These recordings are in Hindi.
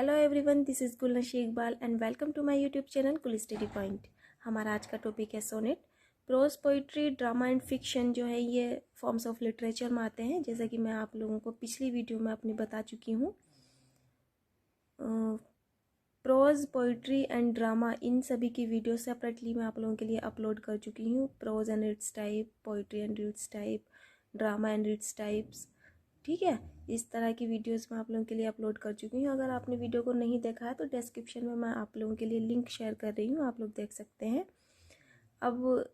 Hello everyone, this is Gulnashi Iqbal and welcome to my YouTube channel Cool Study Point. हमारा आज का टॉपिक है sonnet. Prose, poetry, drama and fiction जो है ये फॉर्म्स ऑफ लिटरेचर में आते हैं। जैसा कि मैं आप लोगों को पिछली वीडियो में अपनी बता चुकी हूँ। प्रोज, पोइट्री एंड ड्रामा इन सभी की वीडियो सेपरेटली मैं आप लोगों के लिए अपलोड कर चुकी हूँ। Prose and its type, poetry and its type, drama and its types, ठीक है। इस तरह की वीडियोस मैं आप लोगों के लिए अपलोड कर चुकी हूँ। अगर आपने वीडियो को नहीं देखा है तो डिस्क्रिप्शन में मैं आप लोगों के लिए लिंक शेयर कर रही हूँ, आप लोग देख सकते हैं। अब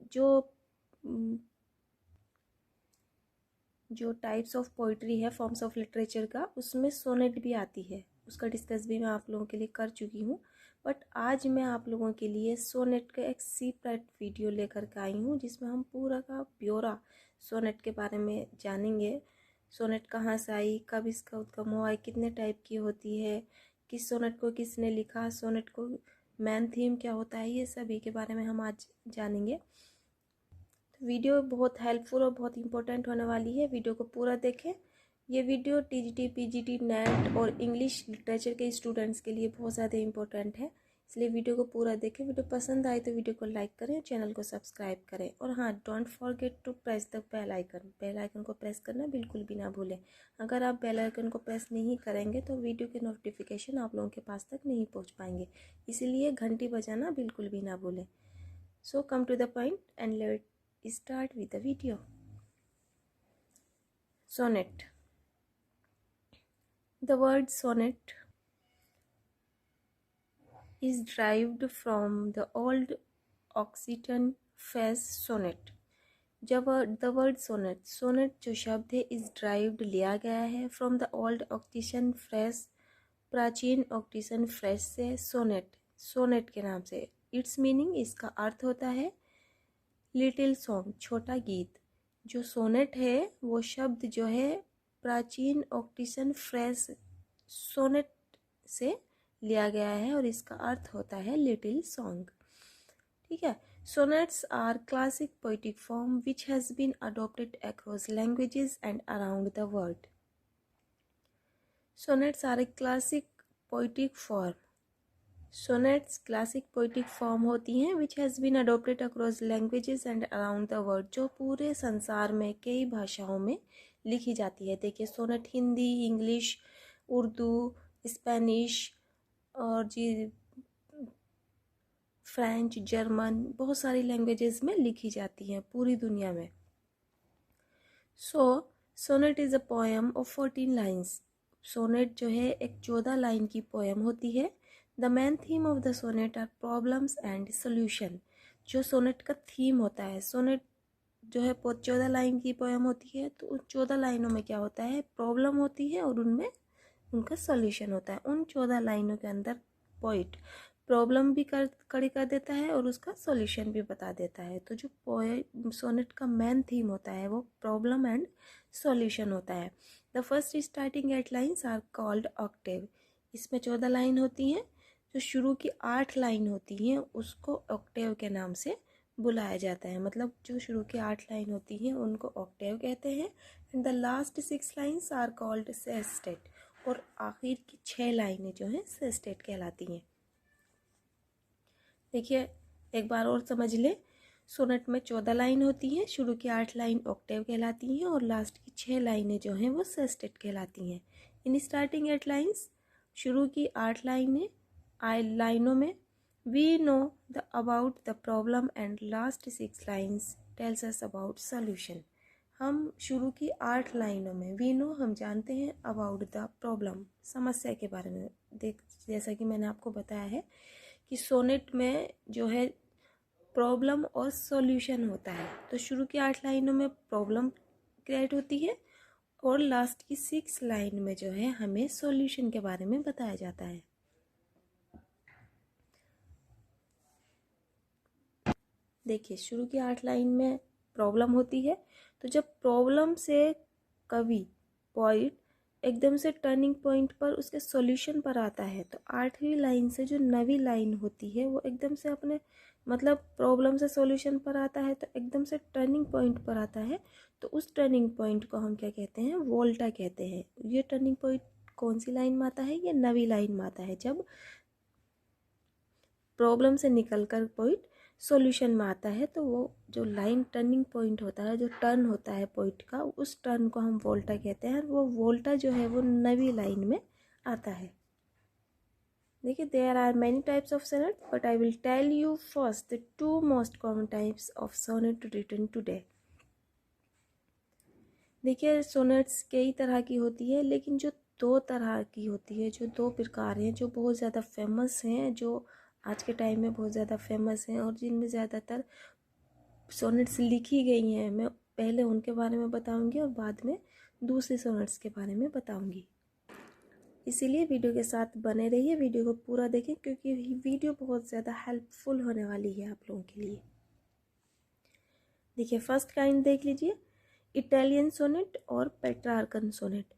जो टाइप्स ऑफ पोइट्री है फॉर्म्स ऑफ लिटरेचर का, उसमें सोनेट भी आती है। उसका डिस्कस भी मैं आप लोगों के लिए कर चुकी हूँ। बट आज मैं आप लोगों के लिए सोनेट का एक सेपरेट वीडियो लेकर के आई हूँ, जिसमें हम पूरा का ब्यौरा सोनेट के बारे में जानेंगे। सोनेट कहाँ से आई, कब इसका उद्गम हुआ, कितने टाइप की होती है, किस सोनेट को किसने लिखा, सोनेट को मेन थीम क्या होता है, ये सभी के बारे में हम आज जानेंगे। तो वीडियो बहुत हेल्पफुल और बहुत इंपॉर्टेंट होने वाली है, वीडियो को पूरा देखें। ये वीडियो टीजीटी, पीजीटी, नेट और इंग्लिश लिटरेचर के स्टूडेंट्स के लिए बहुत ज़्यादा इंपॉर्टेंट है, इसलिए वीडियो को पूरा देखें। वीडियो पसंद आए तो वीडियो को लाइक करें, चैनल को सब्सक्राइब करें और हाँ, don't forget to press the bell icon. Bell icon को प्रेस करना बिल्कुल भी ना भूलें। अगर आप बेल आइकन को प्रेस नहीं करेंगे तो वीडियो के नोटिफिकेशन आप लोगों के पास तक नहीं पहुँच पाएंगे, इसीलिए घंटी बजाना बिल्कुल भी ना भूलें। So come to the point and let start with the video. Sonnet. The word sonnet is derived from the old Occitan phrase sonnet. जब the word sonnet जो शब्द है is derived लिया गया है from the old Occitan phrase, प्राचीन ऑक्टिशन फ्रेज से सोनेट के नाम से। इट्स मीनिंग, इसका अर्थ होता है लिटिल सॉन्ग, छोटा गीत। जो सोनेट है वो शब्द जो है प्राचीन ऑक्टिशन फ्रेज सोनेट से लिया गया है और इसका अर्थ होता है लिटिल सॉन्ग, ठीक है। Sonnets are classic poetic form which has been adopted across languages and around the world. Sonnets are a classic poetic form. Sonnets classic poetic form होती हैं which has been adopted across languages and around the world, जो पूरे संसार में कई भाषाओं में लिखी जाती है। देखिए, sonnet Hindi, English, Urdu, Spanish और जी फ्रेंच, जर्मन, बहुत सारी लैंग्वेजेस में लिखी जाती हैं पूरी दुनिया में। Sonnet is a poem of 14 lines. Sonnet जो है एक 14 लाइन की पोएम होती है। The main theme of the sonnet are problems and solution. जो सोनेट का थीम होता है, सोनेट जो है 14 लाइन की पोएम होती है, तो उन 14 लाइनों में क्या होता है, प्रॉब्लम होती है और उनमें उनका सोल्यूशन होता है। उन 14 लाइनों के अंदर पोइट प्रॉब्लम भी खड़ी कर देता है और उसका सॉल्यूशन भी बता देता है। तो जो सोनेट का मेन थीम होता है वो प्रॉब्लम एंड सॉल्यूशन होता है। The first starting 8 lines are called octave. इसमें 14 लाइन होती हैं। जो शुरू की 8 लाइन होती हैं उसको ऑक्टेव के नाम से बुलाया जाता है। मतलब जो शुरू की 8 लाइन होती हैं उनको ऑक्टेव कहते हैं। And the last 6 lines are called sestet. और आखिर की 6 लाइनें जो हैं सेस्टेट कहलाती हैं। देखिए, एक बार और समझ ले। सोनेट में 14 लाइन होती हैं, शुरू की 8 लाइन ऑक्टेव कहलाती हैं और लास्ट की 6 लाइनें जो हैं वो सेस्टेट कहलाती हैं। इन स्टार्टिंग 8 लाइन्स, शुरू की 8 लाइनों में we know the about the problem and last 6 lines tells us about solution. हम शुरू की 8 लाइनों में वी नो, हम जानते हैं, अबाउट द प्रॉब्लम, समस्या के बारे में। जैसा कि मैंने आपको बताया है कि सोनेट में जो है प्रॉब्लम और सॉल्यूशन होता है। तो शुरू की 8 लाइनों में प्रॉब्लम क्रिएट होती है और लास्ट की 6 लाइन में जो है हमें सॉल्यूशन के बारे में बताया जाता है। देखिए, शुरू की 8 लाइन में प्रॉब्लम होती है, तो जब प्रॉब्लम से कवि पोइट एकदम से टर्निंग पॉइंट पर उसके सॉल्यूशन पर आता है, तो 8वीं लाइन से जो 9वीं लाइन होती है वो एकदम से अपने मतलब प्रॉब्लम से सॉल्यूशन पर आता है, तो एकदम से टर्निंग पॉइंट पर आता है। तो उस टर्निंग पॉइंट को हम क्या कहते हैं, वोल्टा कहते हैं। ये टर्निंग पॉइंट कौन सी लाइन में आता है? ये नवी लाइन में आता है। जब प्रॉब्लम से निकलकर पॉइंट सॉल्यूशन में आता है तो वो जो लाइन टर्निंग पॉइंट होता है, जो टर्न होता है पॉइंट का, उस टर्न को हम वोल्टा कहते हैं। वो वोल्टा जो है वो नवी लाइन में आता है। देखिए, there are many types of sonnet but I will tell you first the 2 most common types of sonnet written today. देखिए, सोनेट्स कई तरह की होती है, लेकिन जो 2 तरह की होती है, जो 2 प्रकार हैं, जो बहुत ज़्यादा फेमस हैं, जो आज के टाइम में बहुत ज़्यादा फेमस हैं और जिनमें ज़्यादातर सोनेट्स लिखी गई हैं, मैं पहले उनके बारे में बताऊंगी और बाद में दूसरे सोनेट्स के बारे में बताऊंगी। इसीलिए वीडियो के साथ बने रहिए, वीडियो को पूरा देखें क्योंकि वीडियो बहुत ज़्यादा हेल्पफुल होने वाली है आप लोगों के लिए। देखिए, फर्स्ट काइंड देख लीजिए, इटालियन सोनेट और पेट्रार्कन सोनेट।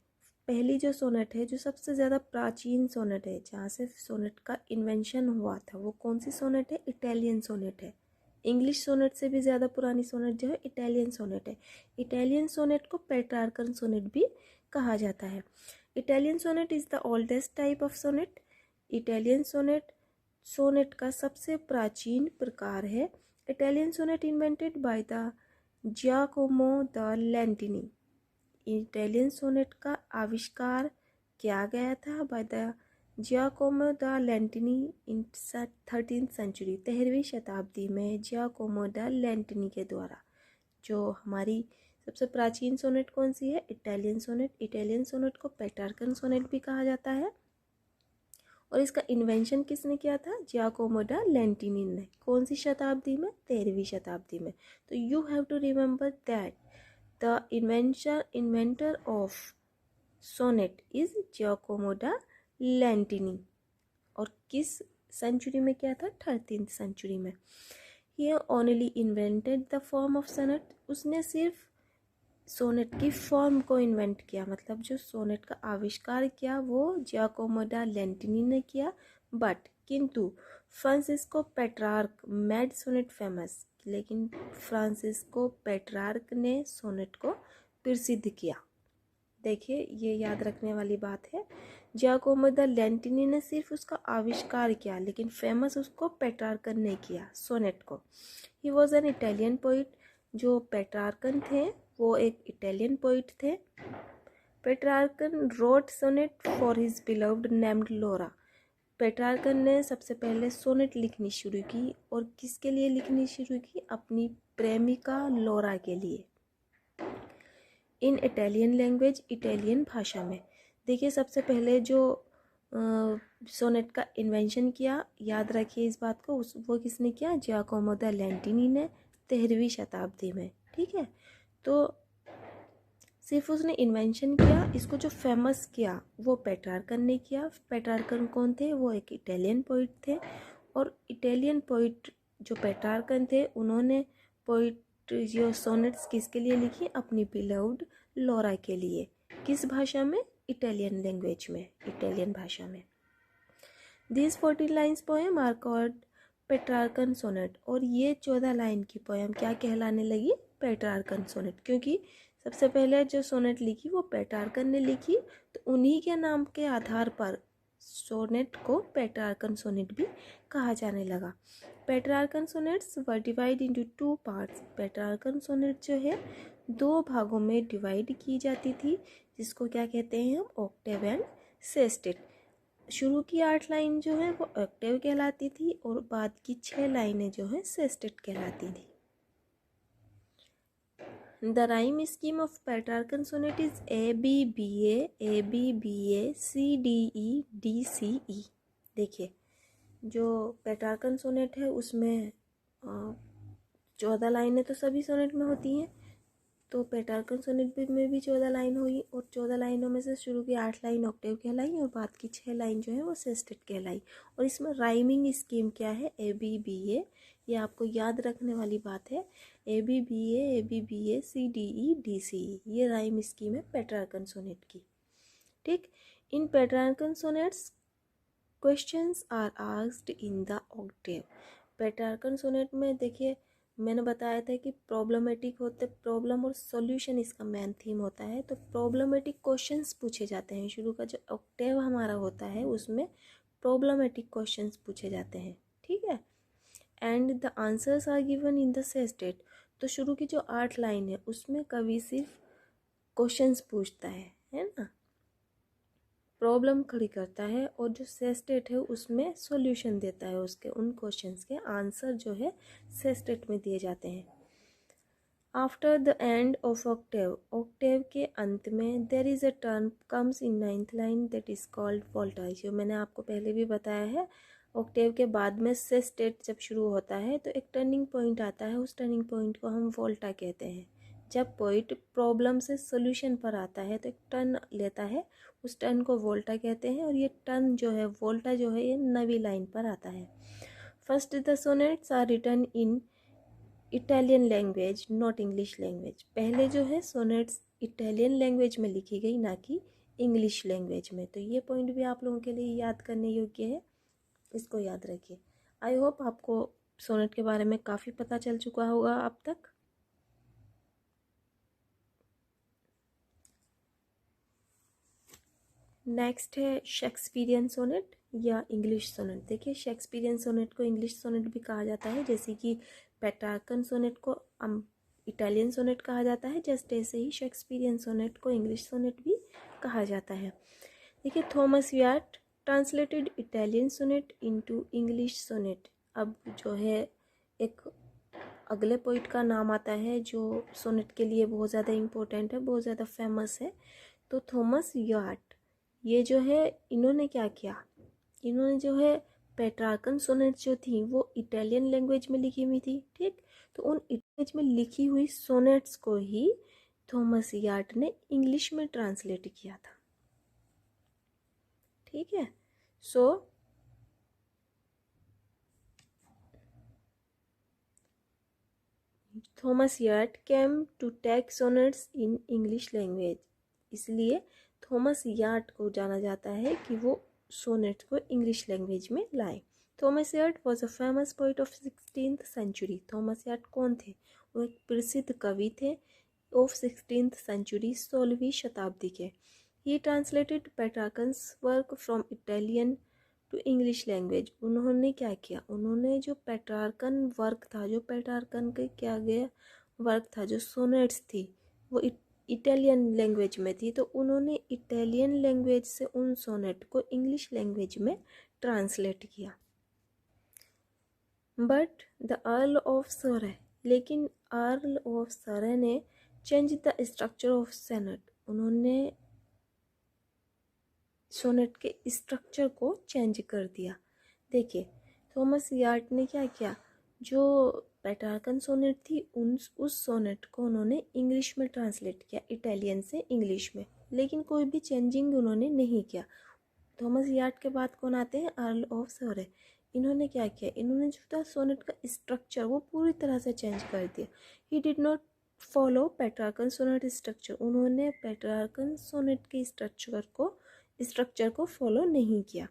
पहली जो सोनेट है, जो सबसे ज़्यादा प्राचीन सोनेट है, जहाँ से सोनेट का इन्वेंशन हुआ था, वो कौन सी सोनेट है? इटालियन सोनेट है। इंग्लिश सोनेट से भी ज़्यादा पुरानी सोनेट जो है इटालियन सोनेट है। इटालियन सोनेट को पेट्रार्कन सोनेट भी कहा जाता है। Italian sonnet is the oldest type of sonnet. Italian sonnet sonnet का सबसे प्राचीन प्रकार है। Italian sonnet invented by the Giacomo da Lentini. Italian sonnet का आविष्कार किया गया था by the Giacomo da Lentini in 13वीं सेंचुरी, 13वीं शताब्दी में जियाकोमो द लैंटिनी के द्वारा। जो हमारी सबसे प्राचीन सोनेट कौन सी है? Italian sonnet. इटालियन सोनेट को पेट्रार्कन सोनेट भी कहा जाता है और इसका इन्वेंशन किसने किया था? जियाकोमो द लैंटिनी ने। कौन सी शताब्दी में? 13वीं शताब्दी में। तो you have to remember that the inventor of sonnet is Giacomo da Lentini। और किस सेंचुरी में किया था? 13th सेंचुरी में। He only invented the form of sonnet। उसने सिर्फ सोनेट की फॉर्म को इन्वेंट किया, मतलब जो सोनेट का आविष्कार किया वो जियाकोमो दा लैंटिनी ने किया। बट किंतु Francesco Petrarch made sonnet famous. लेकिन फ्रांसिस्को पेट्रार्क ने सोनेट को प्रसिद्ध किया। देखिए, ये याद रखने वाली बात है। जियाकोमो दा लैंटिनी ने सिर्फ उसका आविष्कार किया, लेकिन फेमस उसको पेट्रार्कन ने किया, सोनेट को। He was an Italian poet. जो पेट्रार्कन थे वो एक इटालियन पोइट थे। Petrarchan wrote sonnet for his beloved named Laura. Petrarchan ने सबसे पहले सोनेट लिखनी शुरू की, और किसके लिए लिखनी शुरू की? अपनी प्रेमिका लोरा के लिए। इन इटालियन लैंग्वेज, इटालियन भाषा में। देखिए, सबसे पहले जो सोनेट का इन्वेंशन किया, याद रखिए इस बात को, वो किसने किया? जियाकोमो दा लैंटिनी ने, 13वीं शताब्दी में। ठीक है, तो सिर्फ उसने इन्वेंशन किया, इसको जो फेमस किया वो पेट्रार्कन ने किया। पेट्रार्कन कौन थे? वो एक इटालियन पोइट थे। और इटालियन पोइट जो पेट्रार्कन थे, उन्होंने पोइट जो सोनेट्स किसके लिए लिखी? अपनी बिलव्ड लोरा के लिए। किस भाषा में? इटालियन लैंग्वेज में, इटालियन भाषा में। This 14 lines poem are called Petrarchan sonnet. और ये 14 लाइन की पोएम क्या कहलाने लगी? Petrarchan sonnet. क्योंकि सबसे पहले जो सोनेट लिखी वो पेट्रार्कन ने लिखी, तो उन्हीं के नाम के आधार पर सोनेट को पेट्रार्कन सोनेट भी कहा जाने लगा। Petrarchan sonnets were divide into 2 parts. Petrarchan sonnet जो है 2 भागों में डिवाइड की जाती थी, जिसको क्या कहते हैं हम? Octave and sestet. शुरू की 8 लाइन जो है वो ऑक्टेव कहलाती थी और बाद की 6 लाइनें जो है सेस्टेट कहलाती थी। The rhyme scheme of Petrarchan sonnet is A B B A B B A C D E D C E। देखिए, जो पेट्रार्कन सोनेट है उसमें 14 लाइनें तो सभी सोनेट में होती हैं, तो पेट्रार्कन सोनेट में भी 14 लाइन हुई, और 14 लाइनों में से शुरू की 8 लाइन ऑक्टेव कहलाई और बाद की 6 लाइन जो है वो सेस्टेट कहलाई। और इसमें राइमिंग स्कीम क्या है? A B B A. ये आपको याद रखने वाली बात है। A B B A C D E D C E, ये राइम स्कीम है पेट्रार्कन सोनेट की। ठीक, in Petrarchan sonnets questions are asked in the octave. Petrarchan sonnet में देखिए मैंने बताया था कि प्रॉब्लमेटिक होते, प्रॉब्लम और सॉल्यूशन इसका मेन थीम होता है। तो प्रॉब्लमेटिक क्वेश्चंस पूछे जाते हैं। शुरू का जो ऑक्टेव हमारा होता है उसमें प्रॉब्लमेटिक क्वेश्चंस पूछे जाते हैं, ठीक है। And the answers are given in the sestet. तो शुरू की जो 8 लाइन है उसमें कवि सिर्फ क्वेश्चंस पूछता है ना, प्रॉब्लम खड़ी करता है, और जो से स्टेट है उसमें सॉल्यूशन देता है। उसके उन क्वेश्चंस के आंसर जो है से स्टेट में दिए जाते हैं। After the end of octave, octave के अंत में there is a turn comes in 9th line that is called volta. जो मैंने आपको पहले भी बताया है, ऑक्टेव के बाद में से स्टेट जब शुरू होता है तो एक टर्निंग पॉइंट आता है, उस टर्निंग पॉइंट को हम वोल्टा कहते हैं। जब पॉइंट प्रॉब्लम से सोल्यूशन पर आता है तो एक टर्न लेता है, उस टर्न को वोल्टा कहते हैं। और ये टर्न जो है वोल्टा जो है ये नवी लाइन पर आता है। First the sonnets are written in Italian language not English language. पहले जो है सोनेट्स इटालियन लैंग्वेज में लिखी गई, ना कि इंग्लिश लैंग्वेज में। तो ये पॉइंट भी आप लोगों के लिए याद करने योग्य है, इसको याद रखिए। आई होप आपको सोनेट के बारे में काफ़ी पता चल चुका होगा अब तक। नेक्स्ट है शेक्सपियरियन सोनेट या इंग्लिश सोनेट। देखिए शेक्सपियरियन सोनेट को इंग्लिश सोनेट भी कहा जाता है, जैसे कि पेट्रार्कन सोनेट को इटालियन सोनेट कहा जाता है, जैसे ऐसे ही शेक्सपियरियन सोनेट को इंग्लिश सोनेट भी कहा जाता है। देखिए Thomas Wyatt translated Italian sonnet into English sonnet. अब जो है एक अगले पोइट का नाम आता है जो सोनेट के लिए बहुत ज़्यादा इम्पोर्टेंट है, बहुत ज़्यादा फेमस है। तो थॉमस यार्ट, ये जो है इन्होंने क्या किया, इन्होंने जो है पेट्रार्कन सोनेट जो थी वो इटालियन लैंग्वेज में लिखी हुई थी, ठीक। तो उन लैंग्वेज में लिखी हुई सोनेट्स को ही थॉमस यार्ट ने इंग्लिश में ट्रांसलेट किया था, ठीक है। So Thomas Wyatt came to take sonnets in English language, इसलिए थॉमस यार्ट को जाना जाता है कि वो सोनेट को इंग्लिश लैंग्वेज में लाए। Thomas Wyatt was a famous poet of 16th century. Thomas Wyatt कौन थे? वो एक प्रसिद्ध कवि थे ऑफ 16th सेंचुरी, 16वीं शताब्दी के। He translated Petrarchan's work from Italian to English language. उन्होंने क्या किया, उन्होंने जो पेट्रार्कन वर्क था, जो पेट्रार्कन के क्या गया वर्क था, जो सोनेट्स थी वो इटालियन लैंग्वेज में थी, तो उन्होंने इटालियन लैंग्वेज से उन सोनेट को इंग्लिश लैंग्वेज में ट्रांसलेट किया। But the Earl of Surrey, लेकिन अर्ल ऑफ सरे ने change the structure of sonnet. उन्होंने सोनेट के स्ट्रक्चर को चेंज कर दिया। देखिए थॉमस यार्ट ने क्या किया, जो पेट्रार्कन सोनेट थी उस सोनेट को उन्होंने इंग्लिश में ट्रांसलेट किया, इटालियन से इंग्लिश में, लेकिन कोई भी चेंजिंग उन्होंने नहीं किया। थॉमस यार्ट के बाद कौन आते हैं? अर्ल ऑफ सरे। इन्होंने क्या किया, इन्होंने जो था सोनेट का स्ट्रक्चर वो पूरी तरह से चेंज कर दिया। He did not follow Petrarchan sonnet structure. उन्होंने पेट्रार्कन सोनेट के स्ट्रक्चर को फॉलो नहीं किया।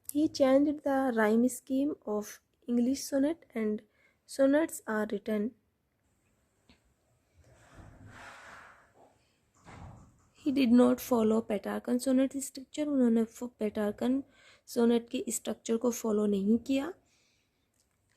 He changed the rhyme scheme of English sonnet and sonnets are written. He did not follow Petrarchan sonnet structure. उन्होंने पेट्रार्कन सोनेट की स्ट्रक्चर को फॉलो नहीं किया।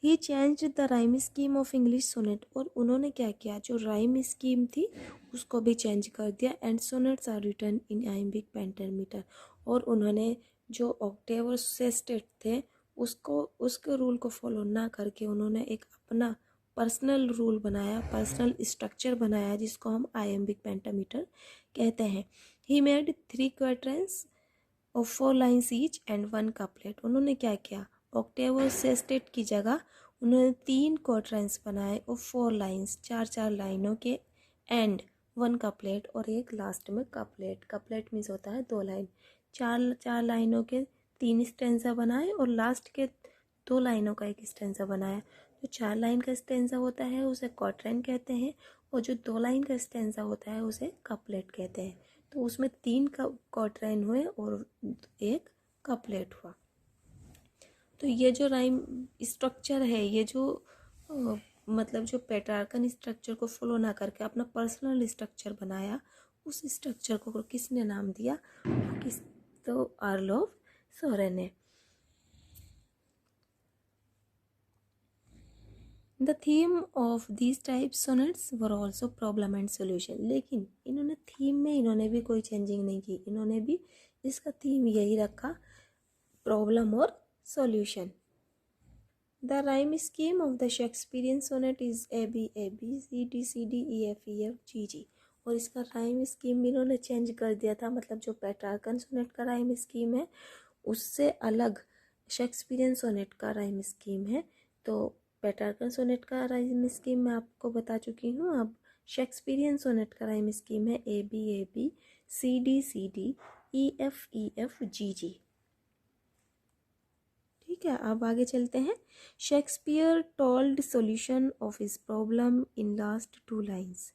He changed the rhyme scheme of English sonnet, और उन्होंने क्या किया, जो राइम स्कीम थी उसको भी चेंज कर दिया। And sonnets are written in iambic pentameter, और उन्होंने जो ऑक्टेव और सेस्टेट थे उसके रूल को फॉलो ना करके उन्होंने एक अपना पर्सनल रूल बनाया, पर्सनल स्ट्रक्चर बनाया, जिसको हम आइम्बिक पेंटामीटर कहते हैं। He made 3 quadrants of 4 lines each and 1 couplet. उन्होंने क्या किया, ऑक्टेव और सेस्टेट की जगह उन्होंने 3 क्वाड्रेंट्स बनाए और 4 लाइन्स, 4 लाइनों के एंड 1 कपलेट और एक लास्ट में कपलेट। कपलेट मीन्स होता है 2 लाइन। 4 लाइनों के 3 स्टेंजा बनाए और लास्ट के 2 लाइनों का एक स्टेंजा बनाया। जो 4 लाइन का स्टेंजा होता है उसे क्वाड्रेंट कहते हैं, और जो 2 लाइन का स्टेंजा होता है उसे कपलेट कहते हैं। तो उसमें 3 क्वाड्रेंट हुए और एक कपलेट हुआ। तो ये जो राइम स्ट्रक्चर है, ये जो मतलब जो पेट्रार्कन स्ट्रक्चर को फॉलो ना करके अपना पर्सनल स्ट्रक्चर बनाया, उस स्ट्रक्चर को किसने नाम दिया? तो आर्लोव सोरेन ने। The theme of these type sonnets were also problem and solution. लेकिन इन्होंने थीम में इन्होंने भी कोई चेंजिंग नहीं की, इन्होंने भी इसका थीम यही रखा, प्रॉब्लम और solution. The rhyme scheme of the Shakespearean sonnet is A B C D E F G G. और इसका राइम स्कीम भी इन्होंने चेंज कर दिया था, मतलब जो पेट्रार्कन सोनेट का राइम स्कीम है उससे अलग शेक्सपियरियन सोनेट का राइम स्कीम है। तो पेट्रार्कन सोनेट का राइम स्कीम मैं आपको बता चुकी हूँ। अब शेक्सपियरियन सोनेट का राइम स्कीम है A B C D E F G G. ठीक है, अब आगे चलते हैं। Shakespeare told solution of his problem in last 2 lines.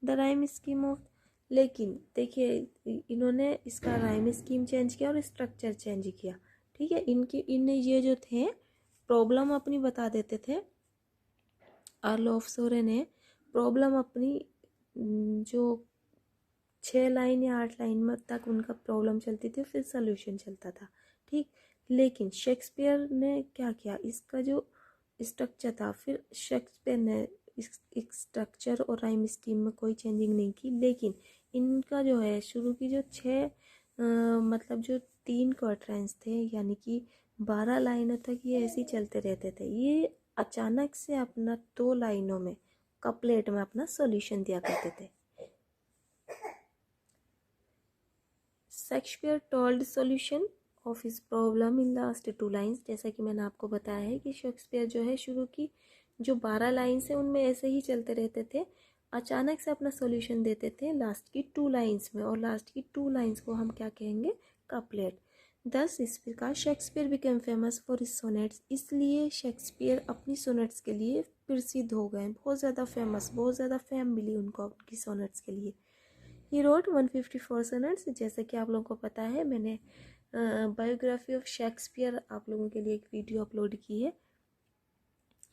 The rhyme scheme of, लेकिन देखिए इन्होंने इसका राइम स्कीम चेंज किया और स्ट्रक्चर चेंज किया। ठीक है, इन ये जो थे प्रॉब्लम अपनी बता देते थे, आर्लोव सोरेन ने प्रॉब्लम अपनी जो 6 लाइन या 8 लाइन में तक उनका प्रॉब्लम चलती थी, फिर सोल्यूशन चलता था। ठीक, लेकिन शेक्सपियर ने क्या किया, इसका जो स्ट्रक्चर था, फिर शेक्सपियर ने इस स्ट्रक्चर और राइम स्कीम में कोई चेंजिंग नहीं की, लेकिन इनका जो है शुरू की जो 6 मतलब जो 3 क्वार्टराइन्स थे, यानी कि 12 लाइनों तक ये ऐसे ही चलते रहते थे। ये अचानक से अपना 2 लाइनों में कपलेट में अपना सॉल्यूशन दिया करते थे। Shakespeare told solution of his problem in last 2 lines. जैसा कि मैंने आपको बताया है कि शेक्सपियर जो है शुरू की जो 12 लाइन्स है उनमें ऐसे ही चलते रहते थे, अचानक से अपना सॉल्यूशन देते थे लास्ट की 2 लाइन्स में, और लास्ट की 2 लाइन्स को हम क्या कहेंगे? कपलेट। दस इस प्रकार Shakespeare became famous for his sonnets. इसलिए शेक्सपियर अपनी सोनेट्स के लिए प्रसिद्ध हो गए, बहुत ज़्यादा फेमस, बहुत ज़्यादा फेम मिली उनको उनकी सोनेट्स के लिए। He wrote 154 sonnets. जैसे कि आप लोगों को पता है, मैंने बायोग्राफी ऑफ शेक्सपियर आप लोगों के लिए एक वीडियो अपलोड की है,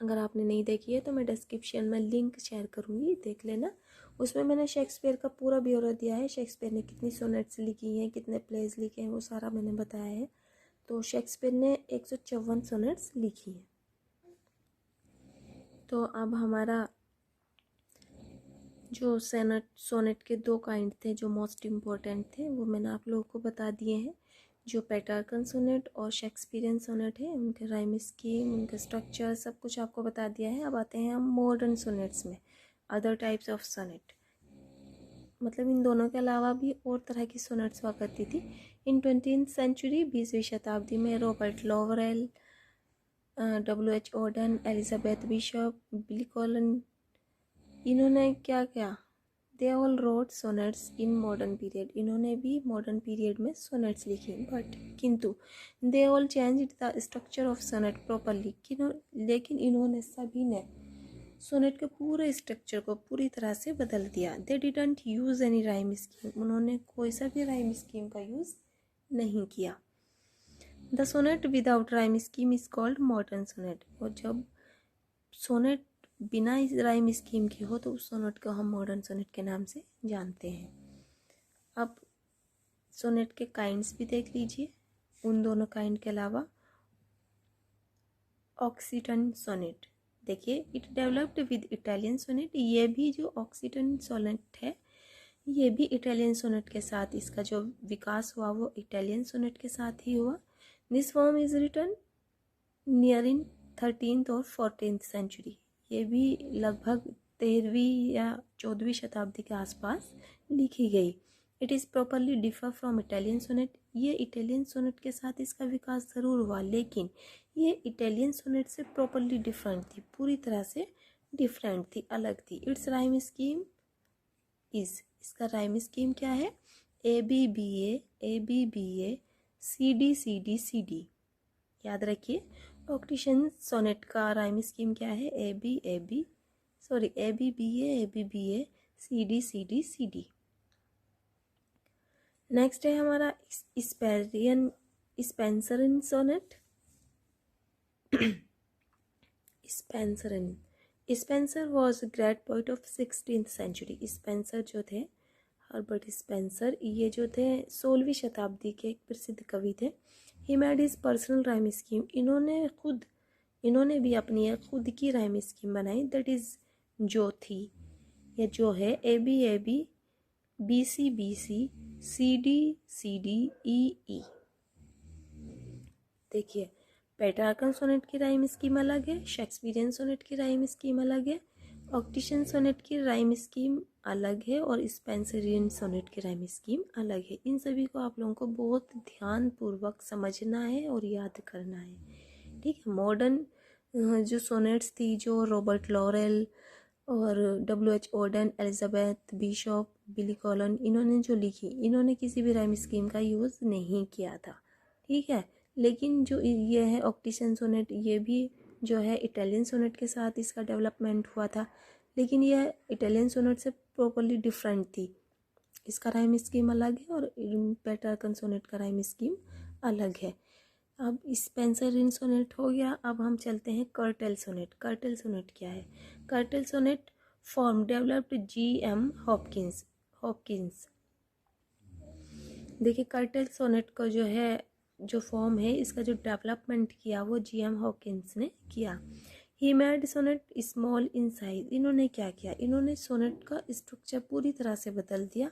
अगर आपने नहीं देखी है तो मैं डिस्क्रिप्शन में लिंक शेयर करूँगी, देख लेना। उसमें मैंने शेक्सपियर का पूरा ब्यौरा दिया है, शेक्सपियर ने कितनी सोनेट्स लिखी हैं, कितने प्लेज लिखे हैं, वो सारा मैंने बताया है। तो शेक्सपियर ने 154 सोनेट्स लिखी हैं। तो अब हमारा जो सोनेट के 2 काइंड थे जो मोस्ट इम्पोर्टेंट थे, वो मैंने आप लोगों को बता दिए हैं। जो पेट्रार्कन सोनेट और शेक्सपियरियन सोनेट है, उनके राइम स्कीम, उनके स्ट्रक्चर, सब कुछ आपको बता दिया है। अब आते हैं हम मॉडर्न सोनेट्स में, अदर टाइप्स ऑफ सोनेट। मतलब इन दोनों के अलावा भी और तरह की सोनेट्स हुआ करती थी। इन 20th सेंचुरी, 20वीं शताब्दी में Robert Lowell, W.H. Auden, Elizabeth Bishop, Billy Collins, इन्होंने क्या किया? They all wrote sonnets in modern period. इन्होंने भी मॉडर्न पीरियड में सोनेट्स लिखी, बट किंतु they all change the structure of sonnet properly. लेकिन इन्होंने सभी ने सोनेट के पूरे स्ट्रक्चर को पूरी तरह से बदल दिया। They didn't use any rhyme scheme. उन्होंने कोई सा भी राइम स्कीम का यूज़ नहीं किया। The sonnet without rhyme scheme is called modern sonnet. और जब सोनेट बिना इस राइम स्कीम के हो तो उस सोनेट को हम मॉडर्न सोनेट के नाम से जानते हैं। अब सोनेट के काइंड्स भी देख लीजिए। उन दोनों काइंड के अलावा ऑक्सीटन सोनेट, देखिए it developed with Italian sonnet. ये भी जो ऑक्सीटन सोनेट है, ये भी इटालियन सोनेट के साथ, इसका जो विकास हुआ वो इटालियन सोनेट के साथ ही हुआ। This form is written near in 13th और 14th सेंचुरी। ये भी लगभग 13वीं या 14वीं शताब्दी के आसपास लिखी गई। It is properly differ from Italian sonnet. ये इटालियन सोनेट के साथ इसका विकास ज़रूर हुआ, लेकिन ये इटालियन सोनेट से प्रॉपरली डिफरेंट थी, पूरी तरह से डिफरेंट थी, अलग थी। इट्स राइम स्कीम इज, इसका राइम स्कीम क्या है? A B B A C D. याद रखिए, ऑक्टेशन सोनेट का राइम स्कीम क्या है? A B B A C D. Next है हमारा Spenserian sonnet. Spencer was great poet of 16th century. Spenser जो थे, हर्बर्ट स्पेंसर, ये जो थे 16वीं शताब्दी के एक प्रसिद्ध कवि थे। He made his personal rhyme scheme. इन्होंने भी अपनी एक खुद की राइम स्कीम बनाई, दैट इज जो थी या जो है ABAB BCBC CD EE। देखिए, पेट्रार्कन सोनेट की राइम स्कीम अलग है, शेक्सपियरियन सोनेट की राइम स्कीम अलग है, ऑक्टेशियन सोनेट की राइम स्कीम अलग है और स्पेंसरियन सोनेट की राइम स्कीम अलग है। इन सभी को आप लोगों को बहुत ध्यानपूर्वक समझना है और याद करना है, ठीक है। मॉडर्न जो सोनेट्स थी, जो रॉबर्ट लॉरेल और WH ऑर्डन, एलिजाबेथ बिशॉप, बिली कॉलन, इन्होंने जो लिखी, इन्होंने किसी भी राइम स्कीम का यूज़ नहीं किया था, ठीक है। लेकिन जो ये है ऑक्टेशियन सोनेट, ये भी जो है इटालियन सोनेट के साथ इसका डेवलपमेंट हुआ था, लेकिन यह इटालियन सोनेट से प्रॉपरली डिफरेंट थी। इसका राइम स्कीम अलग है और पेट्रार्कन सोनेट का राइम स्कीम अलग है। अब स्पेंसरियन सोनेट हो गया। अब हम चलते हैं कर्टेल सोनेट। कर्टेल सोनेट क्या है? Curtal sonnet form developed GM Hopkins. देखिए, कर्टेल सोनेट का जो फॉर्म है, इसका जो डेवलपमेंट किया वो GM हॉपकिंस ने किया। He made sonnet small in size. इन्होंने क्या किया? इन्होंने सोनेट का स्ट्रक्चर पूरी तरह से बदल दिया।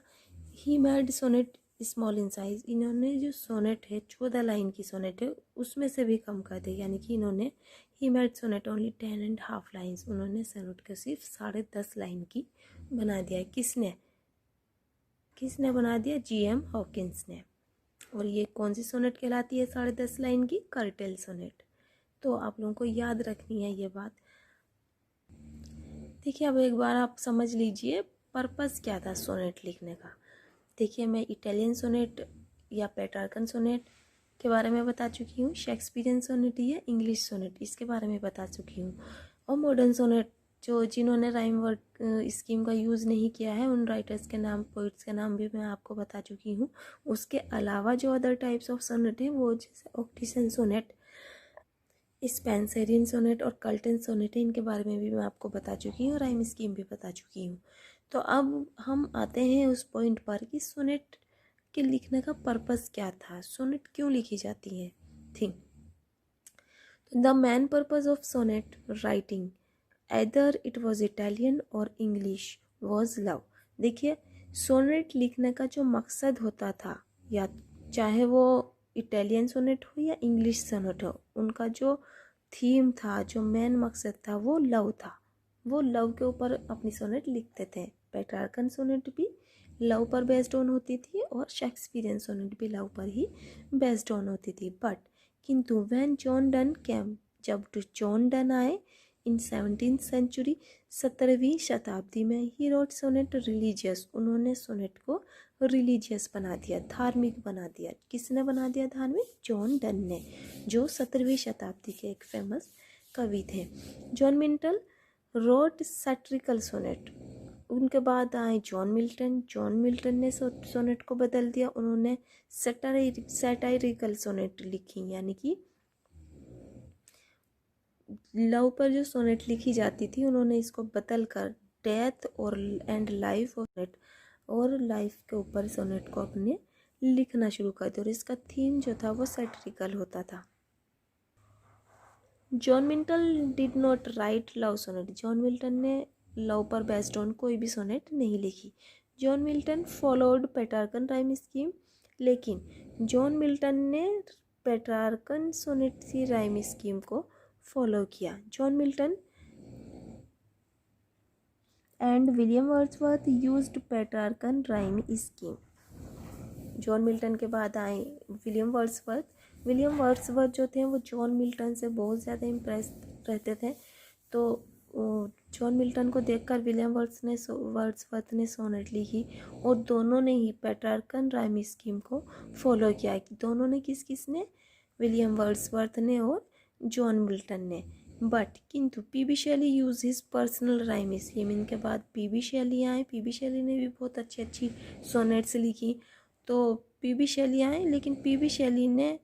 He made sonnet small in size. इन्होंने जो सोनेट है 14 लाइन की सोनेट है उसमें से भी कम कर दी, यानी कि इन्होंने he made sonnet only 10.5 lines. उन्होंने सोनेट को सिर्फ 10.5 लाइन की बना दिया। किसने बना दिया? GM हॉपकिंस ने। और ये कौन सी सोनेट कहलाती है 10.5 लाइन की? Curtal sonnet. तो आप लोगों को याद रखनी है ये बात। देखिए, अब एक बार आप समझ लीजिए पर्पस क्या था सोनेट लिखने का। देखिए, मैं इटालियन सोनेट या पेट्रार्कन सोनेट के बारे में बता चुकी हूँ, शेक्सपियरियन सोनेट या इंग्लिश सोनेट इसके बारे में बता चुकी हूँ, और मॉडर्न सोनेट जिन्होंने राइम वर्ड स्कीम का यूज़ नहीं किया है उन राइटर्स के नाम, पोइट्स के नाम भी मैं आपको बता चुकी हूँ। उसके अलावा जो अदर टाइप्स ऑफ सोनेट हैं वो जैसे ऑक्टेशियन सोनेट, स्पेंसरियन सोनेट और कर्टेल सोनेट है, इनके बारे में भी मैं आपको बता चुकी हूँ, राइम स्कीम भी बता चुकी हूँ। तो अब हम आते हैं उस पॉइंट पर कि सोनेट के लिखने का पर्पस क्या था, सोनेट क्यों लिखी जाती है। Think the main purpose of sonnet writing, either it was Italian और इंग्लिश, वॉज लव। देखिए, सोनेट लिखने का जो मकसद होता था, या चाहे वो इटालियन सोनेट हो या इंग्लिश सोनेट हो, उनका जो थीम था, जो मेन मकसद था, वो लव था। वो लव के ऊपर अपनी सोनेट लिखते थे। पेट्रार्कन सोनेट भी लव पर बेस्ड ऑन होती थी और शेक्सपियरियन सोनेट भी लव पर ही बेस्ड ऑन होती थी। बट किंतु व्हेन जॉन डन केम, जब जॉन डन आए इन 17th सेंचुरी, 17वीं शताब्दी में, ही रोट सोनेट रिलीजियस। उन्होंने सोनेट को रिलीजियस बना दिया, धार्मिक बना दिया। किसने बना दिया धार्मिक? जॉन डन ने, जो 17वीं शताब्दी के एक फेमस कवि थे। John Milton wrote satirical sonnet. उनके बाद आए जॉन मिल्टन ने सोनेट को बदल दिया। उन्होंने सैटायरिकल सोनेट लिखी, यानी कि लव पर जो सोनेट लिखी जाती थी उन्होंने इसको बदल कर डेथ और एंड लाइफ और लाइफ के ऊपर सोनेट को अपने लिखना शुरू कर दिया, और इसका थीम जो था वो सैटिरिकल होता था। John Milton did not write love sonnet. John Milton ने लव पर बेस्ड ऑन कोई भी सोनेट नहीं लिखी। John Milton followed Petrarchan rhyme scheme, लेकिन जॉन मिल्टन ने पेट्रार्कन सोनेट की राइम स्कीम को फॉलो किया। John Milton and William Wordsworth used Petrarchan rhyme scheme. John Milton के बाद आए विलियम वर्ड्सवर्थ जो थे वो जॉन मिल्टन से बहुत ज़्यादा इम्प्रेस रहते थे। तो जॉन मिल्टन को देखकर विलियम वर्ड्सवर्थ ने सोनेट लिखी, और दोनों ने ही पेट्रार्कन राइम स्कीम को फॉलो किया। दोनों ने किसने? विलियम वर्ड्सवर्थ ने और जॉन मिल्टन ने। बट किंतु PB Shelley use his personal rhyme scheme. इनके बाद पीबी शेली आए। पीबी शेली ने भी बहुत अच्छी सोनेट्स लिखी। तो पीबी शेली आए, लेकिन पीबी शेली ने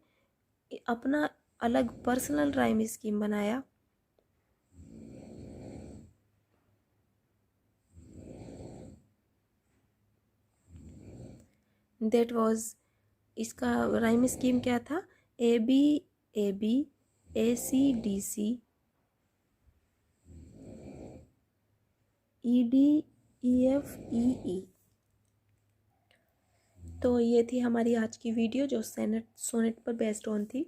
अपना अलग पर्सनल राइम स्कीम बनाया। दैट वाज, इसका राइम स्कीम क्या था? A B A B, A C D C, E D E F E E. तो ये थी हमारी आज की वीडियो जो सोनेट पर बेस्ड ऑन थी।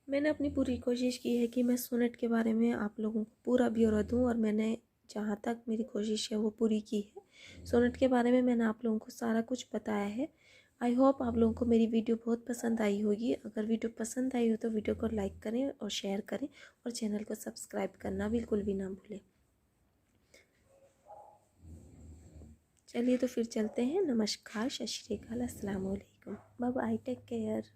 मैंने अपनी पूरी कोशिश की है कि मैं सोनेट के बारे में आप लोगों को पूरा ब्यौरा दूँ, और मैंने जहाँ तक मेरी कोशिश है वो पूरी की है। सोनेट के बारे में मैंने आप लोगों को सारा कुछ बताया है। आई होप आप लोगों को मेरी वीडियो बहुत पसंद आई होगी। अगर वीडियो पसंद आई हो तो वीडियो को लाइक करें और शेयर करें, और चैनल को सब्सक्राइब करना बिल्कुल भी ना भूलें। चलिए तो फिर चलते हैं। नमस्कार, सत श्री अकाल, अस्सलाम वालेकुम, बाय बाय, टेक केयर।